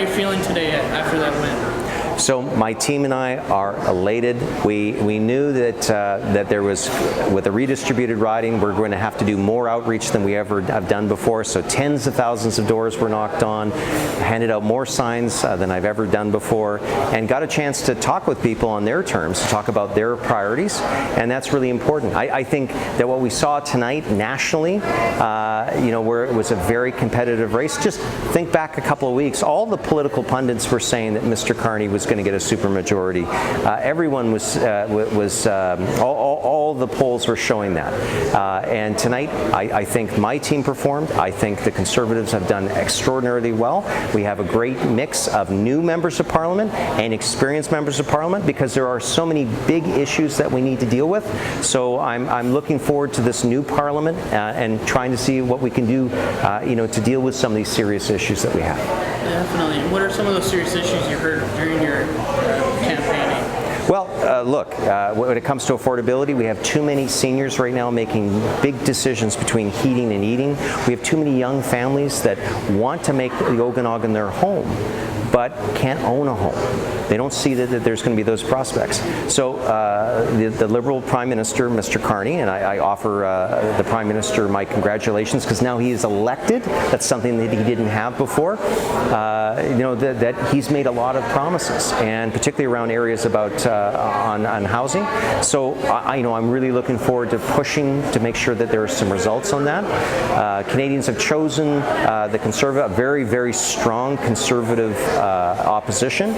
you feeling today after that win? So my team and I are elated. We knew that that there was, with a redistributed riding, we're going to have to do more outreach than we ever have done before. So tens of thousands of doors were knocked on, handed out more signs than I've ever done before, and got a chance to talk with people on their terms, to talk about their priorities, and that's really important. I think that what we saw tonight nationally, where it was a very competitive race, just think back a couple of weeks, all the political pundits were saying that Mr. Carney was going to get a supermajority. Everyone was all the polls were showing that. And tonight, I think my team performed. I think the Conservatives have done extraordinarily well. We have a great mix of new members of Parliament and experienced members of Parliament, because there are so many big issues that we need to deal with. So I'm looking forward to this new Parliament and trying to see what we can do, to deal with some of these serious issues that we have. Definitely. What are some of those serious issues you heard during your campaigning? Well, look, when it comes to affordability, we have too many seniors right now making big decisions between heating and eating. We have too many young families that want to make the Okanagan their home, but can't own a home. They don't see that there's going to be those prospects. So the Liberal Prime Minister, Mr. Carney, and I offer the Prime Minister my congratulations, because now he is elected. That's something that he didn't have before. That he's made a lot of promises, and particularly around areas about on housing. So I'm really looking forward to pushing to make sure that there are some results on that. Canadians have chosen the Conservative, a very, very strong Conservative opposition,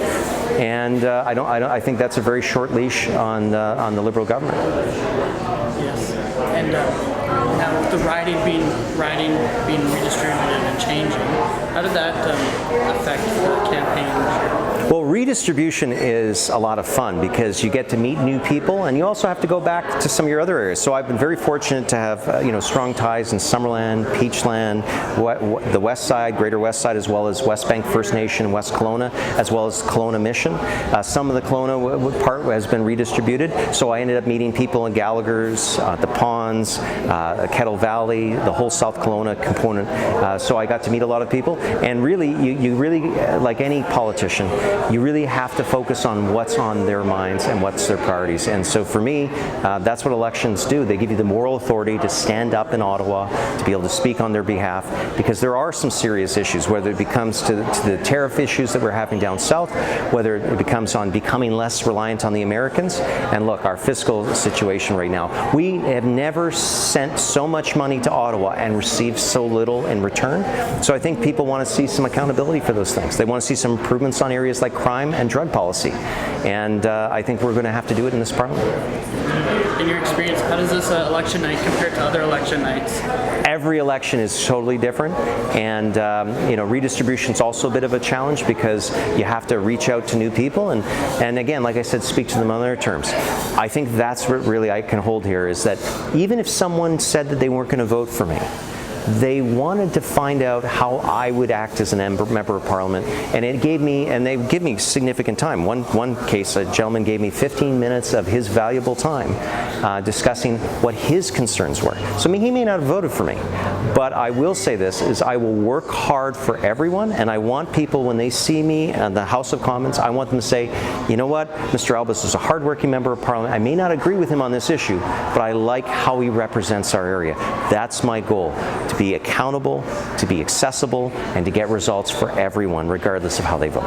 and I think that's a very short leash on the Liberal government. Yes, and now with the riding being redistributed and changing, how did that affect the campaign? Well, redistribution is a lot of fun, because you get to meet new people, and you also have to go back to some of your other areas. So I've been very fortunate to have strong ties in Summerland, Peachland, the West Side, Greater West Side, as well as West Bank First Nation, West Kelowna, as well as Kelowna Mission. Some of the Kelowna part has been redistributed, so I ended up meeting people in Gallagher's, the Ponds, Kettle Valley, the whole South Kelowna component. So I got to meet a lot of people, and really, you really, like any politician, you really have to focus on what's on their minds and what's their priorities. And so for me, that's what elections do. They give you the moral authority to stand up in Ottawa, to be able to speak on their behalf, because there are some serious issues, whether it becomes to the tariff issues that we're having down south, whether it becomes on becoming less reliant on the Americans. And look, our fiscal situation right now, we have never sent so much money to Ottawa and received so little in return. So I think people want to see some accountability for those things. They want to see some improvements on areas like crime and drug policy, and I think we're going to have to do it in this Parliament. In your experience, how does this election night compare to other election nights? Every election is totally different, and redistribution is also a bit of a challenge, because you have to reach out to new people, and again, like I said, speak to them on their terms. I think that's what really I can hold here, is that even if someone said that they weren't going to vote for me, they wanted to find out how I would act as a member of Parliament, and they give me significant time. One case, a gentleman gave me 15 minutes of his valuable time discussing what his concerns were. So he may not have voted for me, but I will say this, is I will work hard for everyone, and I want people, when they see me in the House of Commons, I want them to say, you know what, Mr. Albas is a hardworking member of Parliament. I may not agree with him on this issue, but I like how he represents our area. That's my goal, to be accountable, to be accessible, and to get results for everyone, regardless of how they vote.